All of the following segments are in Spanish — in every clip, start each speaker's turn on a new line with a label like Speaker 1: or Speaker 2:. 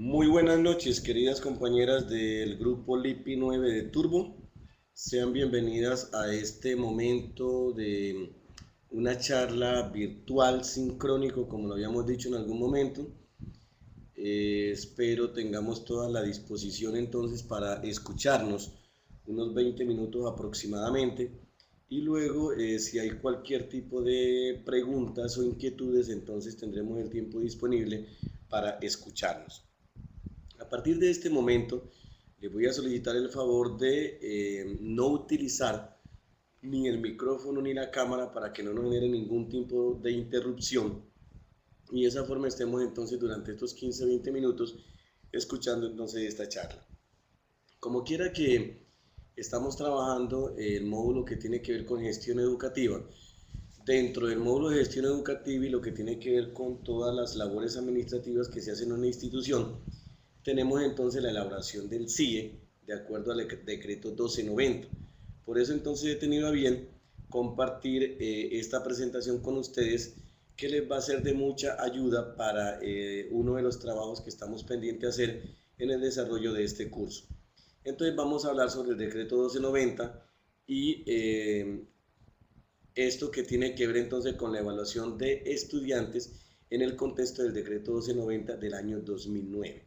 Speaker 1: Muy buenas noches, queridas compañeras del grupo LIPI 9 de Turbo. Sean bienvenidas a este momento de una charla virtual sincrónico, como lo habíamos dicho en algún momento. Espero tengamos toda la disposición entonces para escucharnos unos 20 minutos aproximadamente. Y luego, si hay cualquier tipo de preguntas o inquietudes, entonces tendremos el tiempo disponible para escucharnos. A partir de este momento, les voy a solicitar el favor de no utilizar ni el micrófono ni la cámara para que no nos genere ningún tipo de interrupción. Y de esa forma estemos entonces durante estos 15-20 minutos escuchando entonces esta charla. Como quiera que estamos trabajando el módulo que tiene que ver con gestión educativa, dentro del módulo de gestión educativa y lo que tiene que ver con todas las labores administrativas que se hacen en una institución, tenemos entonces la elaboración del CIE de acuerdo al decreto 1290. Por eso entonces he tenido a bien compartir esta presentación con ustedes que les va a ser de mucha ayuda para uno de los trabajos que estamos pendientes de hacer en el desarrollo de este curso. Entonces vamos a hablar sobre el decreto 1290 y esto que tiene que ver entonces con la evaluación de estudiantes en el contexto del decreto 1290 del año 2009.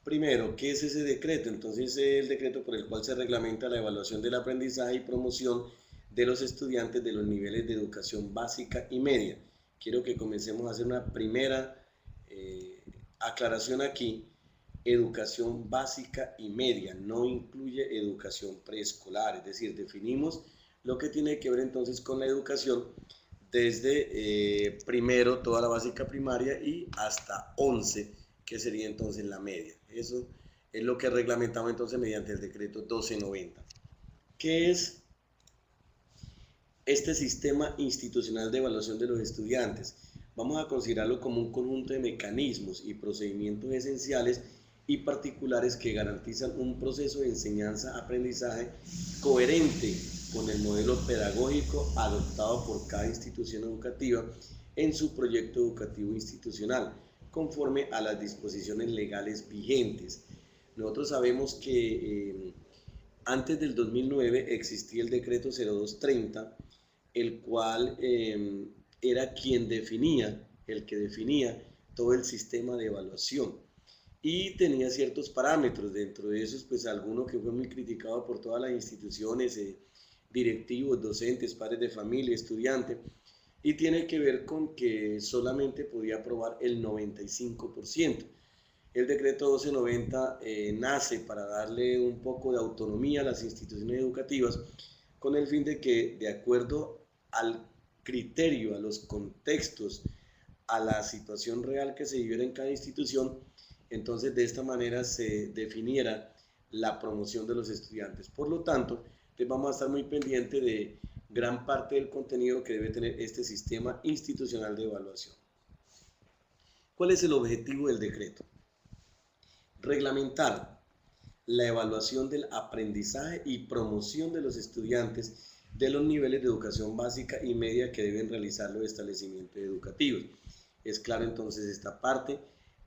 Speaker 1: Primero, ¿qué es ese decreto? Entonces, es el decreto por el cual se reglamenta la evaluación del aprendizaje y promoción de los estudiantes de los niveles de educación básica y media. Quiero que comencemos a hacer una primera aclaración aquí. Educación básica y media no incluye educación preescolar, es decir, definimos lo que tiene que ver entonces con la educación desde primero, toda la básica primaria y hasta 11, que sería entonces la media. Eso es lo que reglamentamos entonces mediante el decreto 1290. ¿Qué es este sistema institucional de evaluación de los estudiantes? Vamos a considerarlo como un conjunto de mecanismos y procedimientos esenciales y particulares que garantizan un proceso de enseñanza-aprendizaje coherente con el modelo pedagógico adoptado por cada institución educativa en su proyecto educativo institucional, conforme a las disposiciones legales vigentes. Nosotros sabemos que antes del 2009 existía el decreto 0230, el cual era quien definía, el que definía todo el sistema de evaluación y tenía ciertos parámetros. Dentro de esos, pues alguno que fue muy criticado por todas las instituciones, directivos, docentes, padres de familia, estudiantes, y tiene que ver con que solamente podía aprobar el 95%. El decreto 1290 nace para darle un poco de autonomía a las instituciones educativas con el fin de que, de acuerdo al criterio, a los contextos, a la situación real que se viviera en cada institución, entonces de esta manera se definiera la promoción de los estudiantes. Por lo tanto, vamos a estar muy pendientes de gran parte del contenido que debe tener este sistema institucional de evaluación. ¿Cuál es el objetivo del decreto? Reglamentar la evaluación del aprendizaje y promoción de los estudiantes de los niveles de educación básica y media que deben realizar los establecimientos educativos. Es claro entonces esta parte.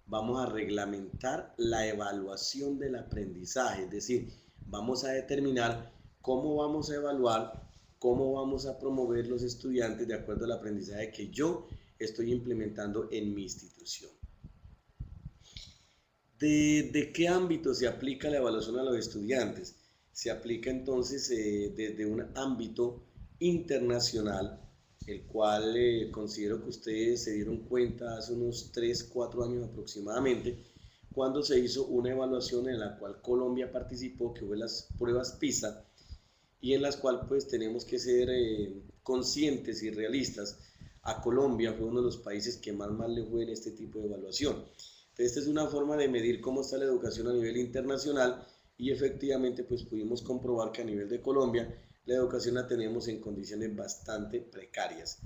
Speaker 1: Vamos a reglamentar la evaluación del aprendizaje, es decir, vamos a determinar cómo vamos a evaluar, cómo vamos a promover los estudiantes de acuerdo al aprendizaje que yo estoy implementando en mi institución. ¿De qué ámbito se aplica la evaluación a los estudiantes? Se aplica entonces desde un ámbito internacional, el cual considero que ustedes se dieron cuenta hace unos 3, 4 años aproximadamente, cuando se hizo una evaluación en la cual Colombia participó, que fue las pruebas PISA, y en las cuales pues tenemos que ser conscientes y realistas. A Colombia fue uno de los países que más mal le fue en este tipo de evaluación. Esta es una forma de medir cómo está la educación a nivel internacional y efectivamente pues pudimos comprobar que a nivel de Colombia la educación la tenemos en condiciones bastante precarias.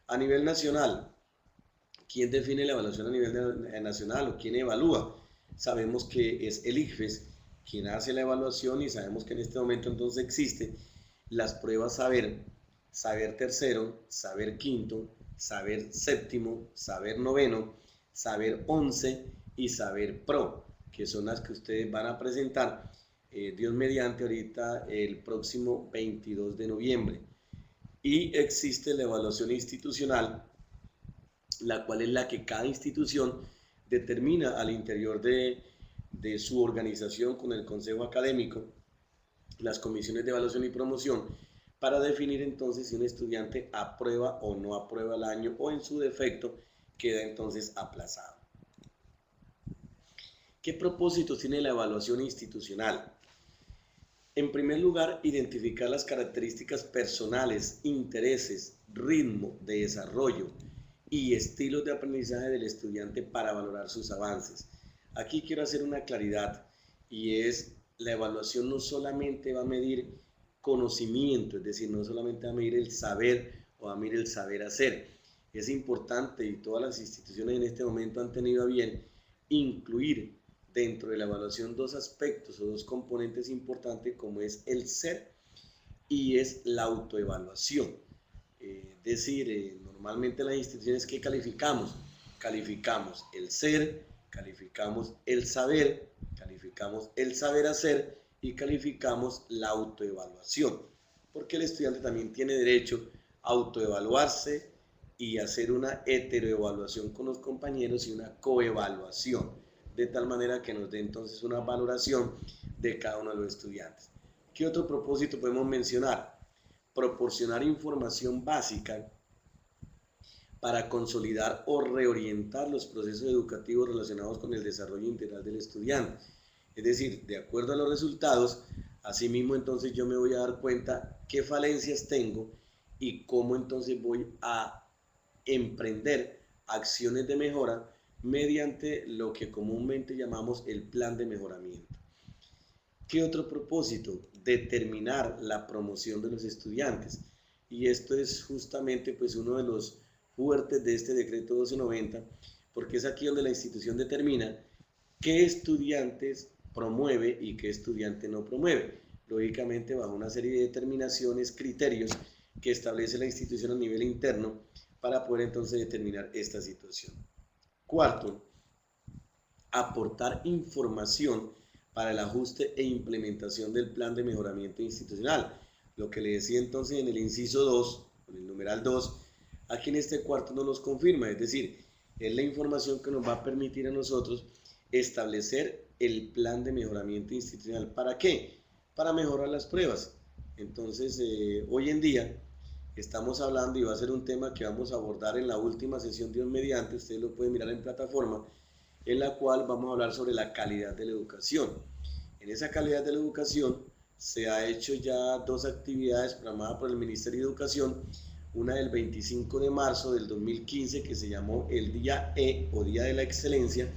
Speaker 1: A nivel nacional, ¿quién define la evaluación a nivel nacional o quién evalúa? Sabemos que es el ICFES quien hace la evaluación y sabemos que en este momento entonces existe las pruebas saber, saber tercero, saber quinto, saber séptimo, saber noveno, saber 11 y Saber Pro, que son las que ustedes van a presentar, Dios mediante, ahorita el próximo 22 de noviembre. Y existe la evaluación institucional, la cual es la que cada institución determina al interior de su organización con el consejo académico, las comisiones de evaluación y promoción, para definir entonces si un estudiante aprueba o no aprueba el año, o en su defecto queda entonces aplazado. ¿Qué propósitos tiene la evaluación institucional? En primer lugar, identificar las características personales, intereses, ritmo de desarrollo y estilos de aprendizaje del estudiante para valorar sus avances. Aquí quiero hacer una claridad, y es: la evaluación no solamente va a medir conocimiento, es decir, no solamente va a medir el saber o va a medir el saber hacer. Es importante, y todas las instituciones en este momento han tenido a bien incluir dentro de la evaluación dos aspectos o dos componentes importantes, como es el ser y es la autoevaluación. Es decir, normalmente las instituciones, ¿qué calificamos? Calificamos el ser, calificamos el saber, calificamos el saber hacer y calificamos la autoevaluación, porque el estudiante también tiene derecho a autoevaluarse y hacer una heteroevaluación con los compañeros y una coevaluación, de tal manera que nos dé entonces una valoración de cada uno de los estudiantes. ¿Qué otro propósito podemos mencionar? Proporcionar información básica para consolidar o reorientar los procesos educativos relacionados con el desarrollo integral del estudiante. Es decir, de acuerdo a los resultados, asimismo entonces yo me voy a dar cuenta qué falencias tengo y cómo entonces voy a emprender acciones de mejora mediante lo que comúnmente llamamos el plan de mejoramiento. ¿Qué otro propósito? Determinar la promoción de los estudiantes. Y esto es justamente pues uno de los fuertes de este decreto 1290, porque es aquí donde la institución determina qué estudiantes promueve y qué estudiante no promueve. Lógicamente bajo una serie de determinaciones, criterios que establece la institución a nivel interno para poder entonces determinar esta situación. Cuarto, aportar información para el ajuste e implementación del plan de mejoramiento institucional. Lo que le decía entonces en el inciso 2, con el numeral 2, aquí en este cuarto nos los confirma, es decir, es la información que nos va a permitir a nosotros establecer el plan de mejoramiento institucional. ¿Para qué? Para mejorar las pruebas. Entonces, hoy en día estamos hablando, y va a ser un tema que vamos a abordar en la última sesión Dios mediante, ustedes lo pueden mirar en plataforma, en la cual vamos a hablar sobre la calidad de la educación. En esa calidad de la educación se ha hecho ya dos actividades programadas por el Ministerio de Educación, una del 25 de marzo del 2015 que se llamó el Día E o Día de la Excelencia,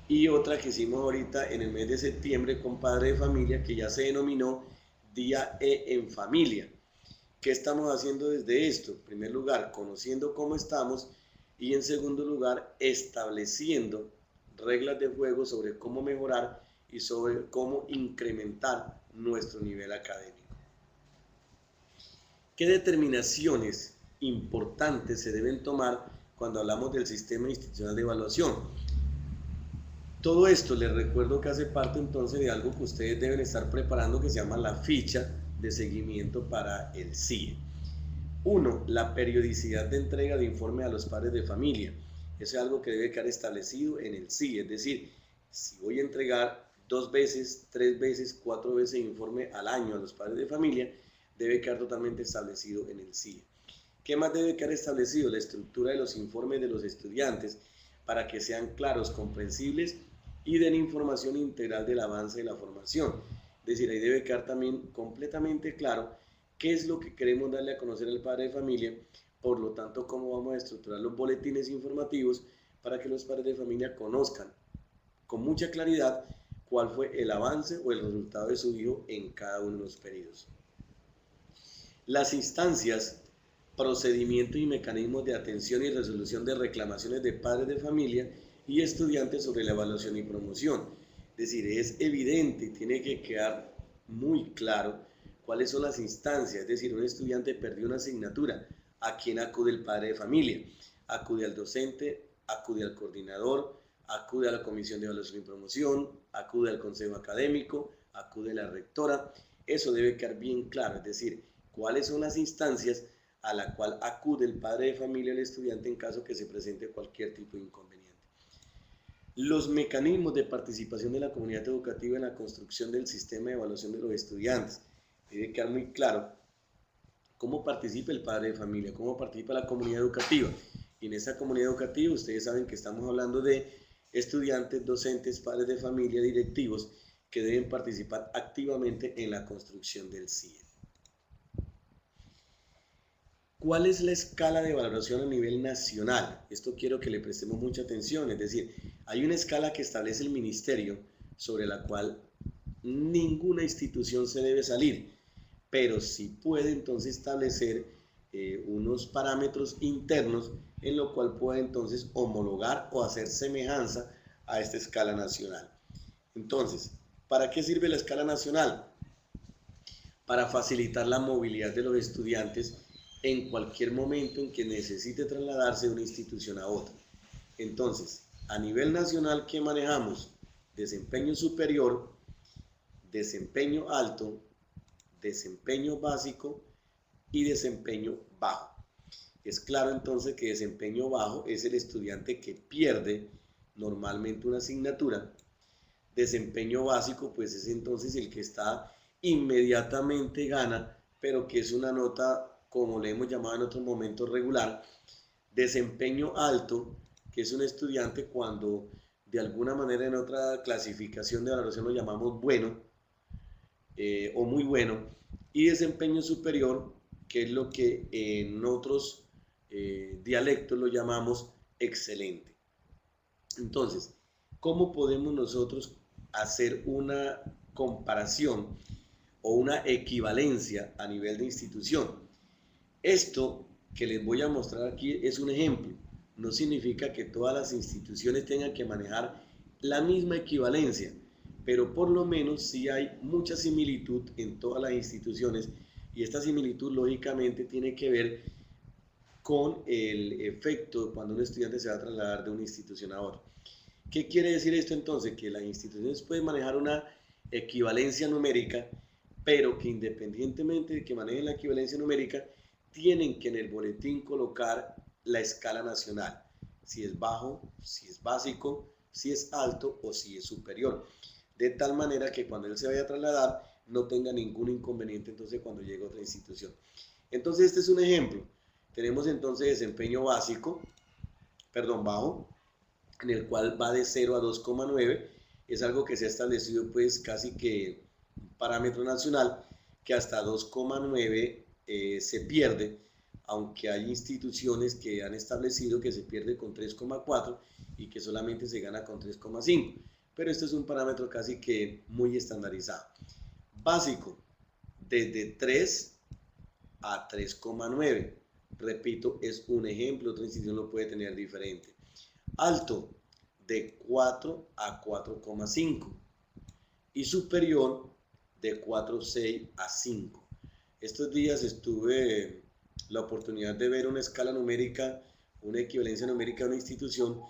Speaker 1: y otra que hicimos ahorita en el mes de septiembre con Padre de Familia, que ya se denominó Día E en Familia. ¿Qué estamos haciendo desde esto? En primer lugar, conociendo cómo estamos, y en segundo lugar, estableciendo reglas de juego sobre cómo mejorar y sobre cómo incrementar nuestro nivel académico. ¿Qué determinaciones importantes se deben tomar cuando hablamos del sistema institucional de evaluación? Todo esto les recuerdo que hace parte entonces de algo que ustedes deben estar preparando, que se llama la ficha de seguimiento para el CIE. 1. La periodicidad de entrega de informe a los padres de familia. Eso es algo que debe quedar establecido en el CIE, es decir, si voy a entregar 2 veces, 3 veces, 4 veces informe al año a los padres de familia, debe quedar totalmente establecido en el CIE. ¿Qué más debe quedar establecido? La estructura de los informes de los estudiantes para que sean claros, comprensibles y den información integral del avance de la formación. Es decir, ahí debe quedar también completamente claro qué es lo que queremos darle a conocer al padre de familia, por lo tanto, cómo vamos a estructurar los boletines informativos para que los padres de familia conozcan con mucha claridad cuál fue el avance o el resultado de su hijo en cada uno de los periodos. Las instancias, procedimientos y mecanismos de atención y resolución de reclamaciones de padres de familia y estudiantes sobre la evaluación y promoción. Es decir, es evidente y tiene que quedar muy claro cuáles son las instancias. Es decir, un estudiante perdió una asignatura, ¿a quién acude el padre de familia? Acude al docente, acude al coordinador, acude a la comisión de evaluación y promoción, acude al consejo académico, acude a la rectora. Eso debe quedar bien claro, es decir, cuáles son las instancias a la cual acude el padre de familia o el estudiante en caso que se presente cualquier tipo de inconveniente. Los mecanismos de participación de la comunidad educativa en la construcción del sistema de evaluación de los estudiantes. Debe quedar muy claro cómo participa el padre de familia, cómo participa la comunidad educativa. Y en esta comunidad educativa ustedes saben que estamos hablando de estudiantes, docentes, padres de familia, directivos, que deben participar activamente en la construcción del CIE. ¿Cuál es la escala de valoración a nivel nacional? Esto quiero que le prestemos mucha atención, es decir, hay una escala que establece el ministerio sobre la cual ninguna institución se debe salir, pero sí puede entonces establecer unos parámetros internos en lo cual puede entonces homologar o hacer semejanza a esta escala nacional. Entonces, ¿para qué sirve la escala nacional? Para facilitar la movilidad de los estudiantes en cualquier momento en que necesite trasladarse de una institución a otra. Entonces, a nivel nacional, ¿qué manejamos? Desempeño superior, desempeño alto, desempeño básico y desempeño bajo. Es claro entonces que desempeño bajo es el estudiante que pierde normalmente una asignatura. Desempeño básico pues es entonces el que está inmediatamente gana, pero que es una nota, como le hemos llamado en otros momentos, regular. Desempeño alto, que es un estudiante cuando de alguna manera en otra clasificación de valoración lo llamamos bueno o muy bueno. Y desempeño superior, que es lo que en otros dialectos lo llamamos excelente. Entonces, ¿cómo podemos nosotros hacer una comparación o una equivalencia a nivel de institución? Esto que les voy a mostrar aquí es un ejemplo. No significa que todas las instituciones tengan que manejar la misma equivalencia, pero por lo menos sí hay mucha similitud en todas las instituciones y esta similitud lógicamente tiene que ver con el efecto cuando un estudiante se va a trasladar de una institución a otra. ¿Qué quiere decir esto entonces? Que las instituciones pueden manejar una equivalencia numérica, pero que independientemente de que manejen la equivalencia numérica, tienen que en el boletín colocar la escala nacional, si es bajo, si es básico, si es alto o si es superior, de tal manera que cuando él se vaya a trasladar no tenga ningún inconveniente entonces cuando llegue a otra institución. Entonces este es un ejemplo. Tenemos entonces desempeño bajo, en el cual va de 0 a 2,9, es algo que se ha establecido pues casi que un parámetro nacional, que hasta 2,9 se pierde, aunque hay instituciones que han establecido que se pierde con 3,4 y que solamente se gana con 3,5, pero este es un parámetro casi que muy estandarizado. Básico, desde 3 a 3,9, repito, es un ejemplo, otra institución lo puede tener diferente. Alto, de 4 a 4,5 y superior de 4,6 a 5. Estos días tuve la oportunidad de ver una escala numérica, una equivalencia numérica de una institución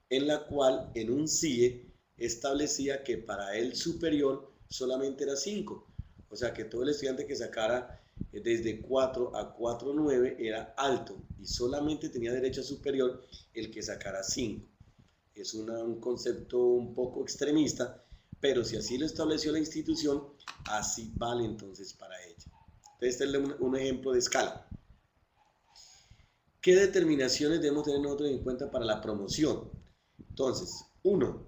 Speaker 1: en la cual en un CIE establecía que para el superior solamente era 5. O sea que todo el estudiante que sacara desde 4 a 4,9 era alto y solamente tenía derecho a superior el que sacara 5. Es un concepto un poco extremista, pero si así lo estableció la institución, así vale entonces para ella. Entonces, este es un ejemplo de escala. ¿Qué determinaciones debemos tener nosotros en cuenta para la promoción? Entonces, 1,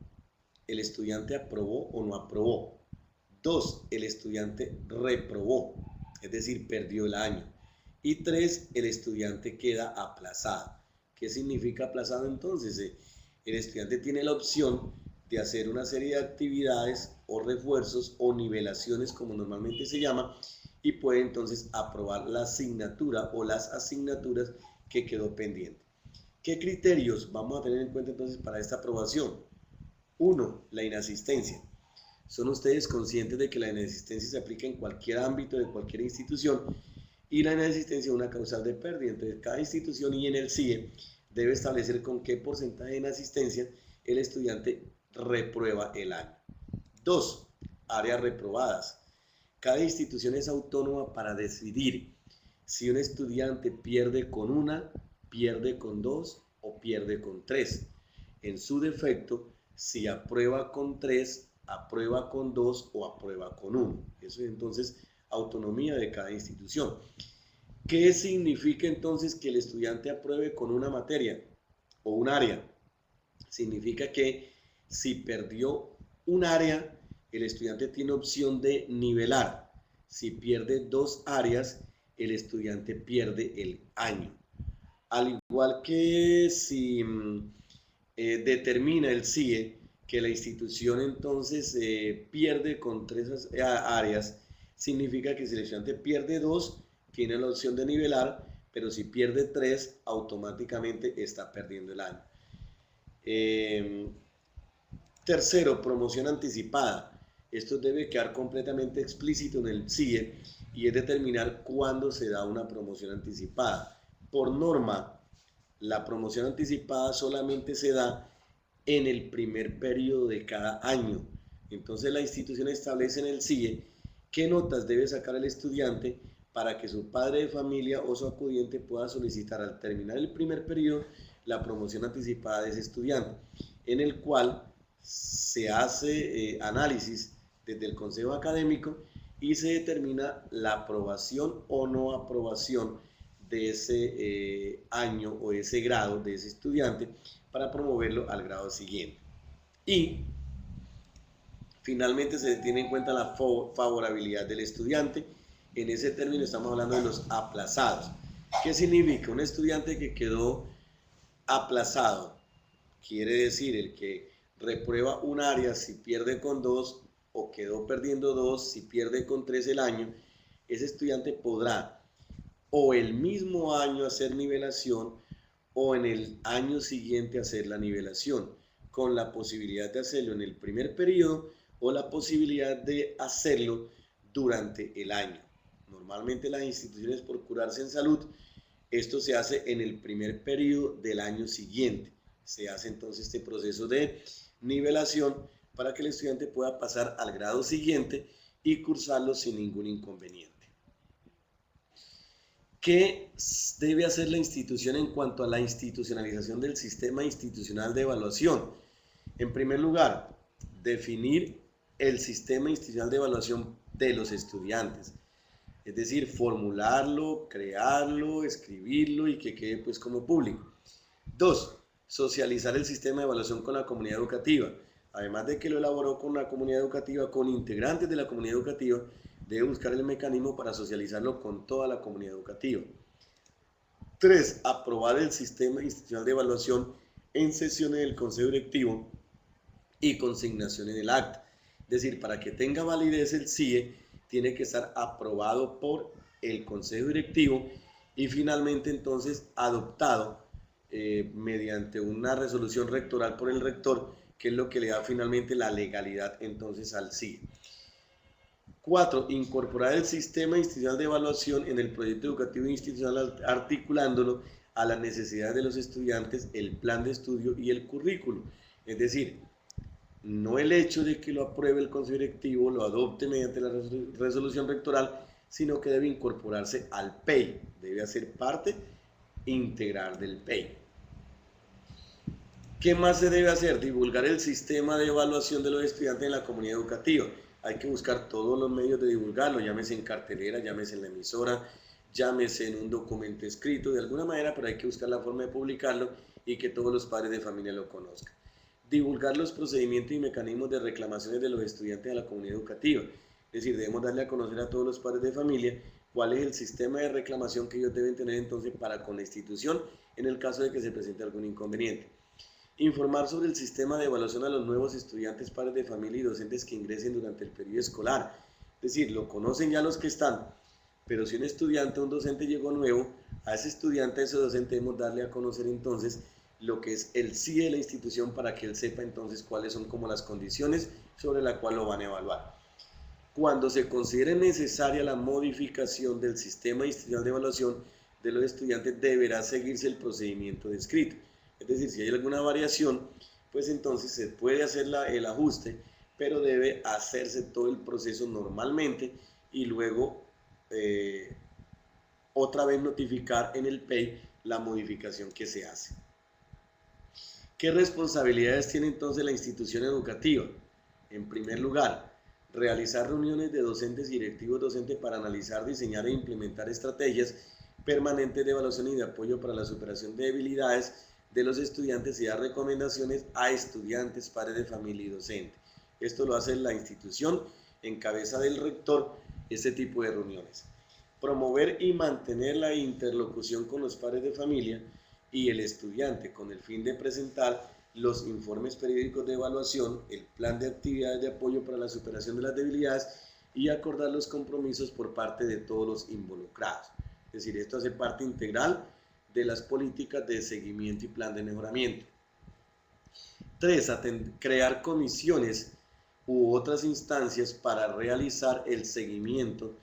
Speaker 1: el estudiante aprobó o no aprobó. 2, el estudiante reprobó, es decir, perdió el año. Y 3, el estudiante queda aplazado. ¿Qué significa aplazado entonces? El estudiante tiene la opción de hacer una serie de actividades o refuerzos o nivelaciones, como normalmente se llama, y puede entonces aprobar la asignatura o las asignaturas que quedó pendiente. ¿Qué criterios vamos a tener en cuenta entonces para esta aprobación? 1, la inasistencia. ¿Son ustedes conscientes de que la inasistencia se aplica en cualquier ámbito de cualquier institución? Y la inasistencia es una causal de pérdida. Entonces, cada institución y en el CIE debe establecer con qué porcentaje de inasistencia el estudiante reprueba el año. 2. Áreas reprobadas. Cada institución es autónoma para decidir si un estudiante pierde con una, pierde con dos o pierde con tres. En su defecto, si aprueba con tres, aprueba con dos o aprueba con uno. Eso es entonces autonomía de cada institución. ¿Qué significa entonces que el estudiante apruebe con una materia o un área? Significa que si perdió un área, el estudiante tiene opción de nivelar. Si pierde dos áreas, el estudiante pierde el año. Al igual que si determina el CIE que la institución entonces pierde con tres áreas, significa que si el estudiante pierde dos, tiene la opción de nivelar, pero si pierde tres, automáticamente está perdiendo el año. Tercero, promoción anticipada. Esto debe quedar completamente explícito en el CIE y es determinar cuándo se da una promoción anticipada. Por norma, la promoción anticipada solamente se da en el primer periodo de cada año. Entonces la institución establece en el CIE qué notas debe sacar el estudiante para que su padre de familia o su acudiente pueda solicitar al terminar el primer periodo la promoción anticipada de ese estudiante, en el cual se hace análisis desde el consejo académico y se determina la aprobación o no aprobación de ese año o ese grado de ese estudiante para promoverlo al grado siguiente. Y finalmente se tiene en cuenta la favorabilidad del estudiante. En ese término estamos hablando de los aplazados. ¿Qué significa? Un estudiante que quedó aplazado, quiere decir el que reprueba un área si pierde con dos o quedó perdiendo dos si pierde con tres el año. Ese estudiante podrá o el mismo año hacer nivelación o en el año siguiente hacer la nivelación, con la posibilidad de hacerlo en el primer periodo o la posibilidad de hacerlo durante el año. Normalmente las instituciones por curarse en salud, esto se hace en el primer periodo del año siguiente. Se hace entonces este proceso de nivelación para que el estudiante pueda pasar al grado siguiente y cursarlo sin ningún inconveniente. ¿Qué debe hacer la institución en cuanto a la institucionalización del sistema institucional de evaluación? En primer lugar, definir el sistema institucional de evaluación de los estudiantes. Es decir, formularlo, crearlo, escribirlo y que quede pues como público. 2. Socializar el sistema de evaluación con la comunidad educativa. Además de que lo elaboró con la comunidad educativa, con integrantes de la comunidad educativa, debe buscar el mecanismo para socializarlo con toda la comunidad educativa. 3. Aprobar el sistema institucional de evaluación en sesiones del consejo directivo y consignación en el acta. Es decir, para que tenga validez el CIE, tiene que estar aprobado por el consejo directivo y finalmente entonces adoptado mediante una resolución rectoral por el rector, que es lo que le da finalmente la legalidad entonces al CIE. 4. Incorporar el sistema institucional de evaluación en el proyecto educativo institucional articulándolo a las necesidades de los estudiantes, el plan de estudio y el currículo. Es decir, no el hecho de que lo apruebe el consejo directivo, lo adopte mediante la resolución rectoral, sino que debe incorporarse al PEI, debe hacer parte integral del PEI. ¿Qué más se debe hacer? Divulgar el sistema de evaluación de los estudiantes en la comunidad educativa. Hay que buscar todos los medios de divulgarlo, llámese en cartelera, llámese en la emisora, llámese en un documento escrito, de alguna manera, pero hay que buscar la forma de publicarlo y que todos los padres de familia lo conozcan. Divulgar los procedimientos y mecanismos de reclamaciones de los estudiantes de la comunidad educativa. Es decir, debemos darle a conocer a todos los padres de familia cuál es el sistema de reclamación que ellos deben tener entonces para con la institución en el caso de que se presente algún inconveniente. Informar sobre el sistema de evaluación a los nuevos estudiantes, padres de familia y docentes que ingresen durante el periodo escolar. Es decir, lo conocen ya los que están, pero si un estudiante o un docente llegó nuevo, a ese estudiante, a ese docente debemos darle a conocer entonces lo que es el CIE de la institución para que él sepa entonces cuáles son como las condiciones sobre las cuales lo van a evaluar. Cuando se considere necesaria la modificación del sistema institucional de evaluación de los estudiantes, deberá seguirse el procedimiento descrito. Es decir, si hay alguna variación, pues entonces se puede hacer el ajuste, pero debe hacerse todo el proceso normalmente y luego otra vez notificar en el PEI la modificación que se hace. ¿Qué responsabilidades tiene entonces la institución educativa? En primer lugar, realizar reuniones de docentes y directivos docentes para analizar, diseñar e implementar estrategias permanentes de evaluación y de apoyo para la superación de debilidades de los estudiantes y dar recomendaciones a estudiantes, padres de familia y docentes. Esto lo hace la institución en cabeza del rector, este tipo de reuniones. Promover y mantener la interlocución con los padres de familia y el estudiante con el fin de presentar los informes periódicos de evaluación, el plan de actividades de apoyo para la superación de las debilidades y acordar los compromisos por parte de todos los involucrados. Es decir, esto hace parte integral de las políticas de seguimiento y plan de mejoramiento. 3. Crear comisiones u otras instancias para realizar el seguimiento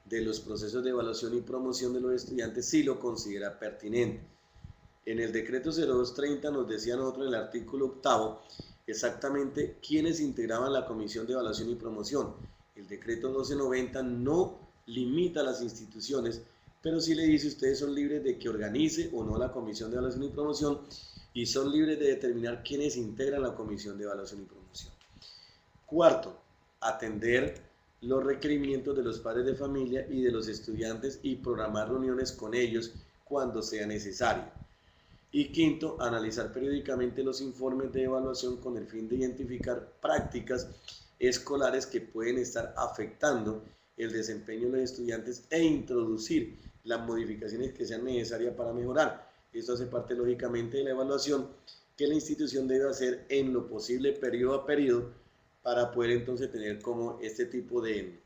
Speaker 1: de los procesos de evaluación y promoción de los estudiantes si lo considera pertinente. En el decreto 0230 nos decía nosotros en el artículo 8 exactamente quiénes integraban la comisión de evaluación y promoción. El decreto 1290 no limita a las instituciones, pero sí le dice ustedes son libres de que organice o no la comisión de evaluación y promoción y son libres de determinar quiénes integran la comisión de evaluación y promoción. 4. Atender los requerimientos de los padres de familia y de los estudiantes y programar reuniones con ellos cuando sea necesario. Y 5. Analizar periódicamente los informes de evaluación con el fin de identificar prácticas escolares que pueden estar afectando el desempeño de los estudiantes e introducir las modificaciones que sean necesarias para mejorar. Esto hace parte lógicamente de la evaluación que la institución debe hacer en lo posible periodo a periodo para poder entonces tener como este tipo de,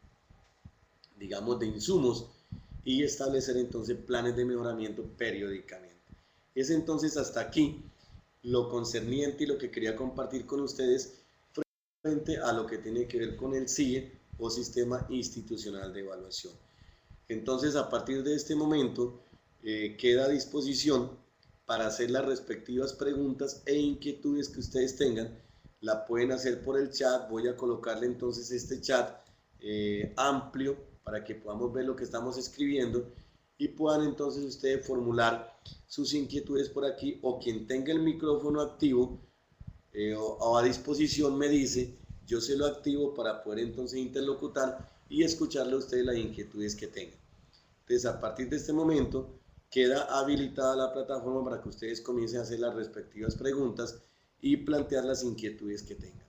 Speaker 1: digamos, de insumos y establecer entonces planes de mejoramiento periódicamente. Es entonces hasta aquí lo concerniente y lo que quería compartir con ustedes frente a lo que tiene que ver con el CIE o Sistema Institucional de Evaluación. Entonces, a partir de este momento, queda a disposición para hacer las respectivas preguntas e inquietudes que ustedes tengan. La pueden hacer por el chat. Voy a colocarle entonces este chat amplio para que podamos ver lo que estamos escribiendo y puedan entonces ustedes formular sus inquietudes por aquí, o quien tenga el micrófono activo o a disposición me dice, yo se lo activo para poder entonces interlocutar y escucharle a ustedes las inquietudes que tengan. Entonces, a partir de este momento queda habilitada la plataforma para que ustedes comiencen a hacer las respectivas preguntas y plantear las inquietudes que tengan.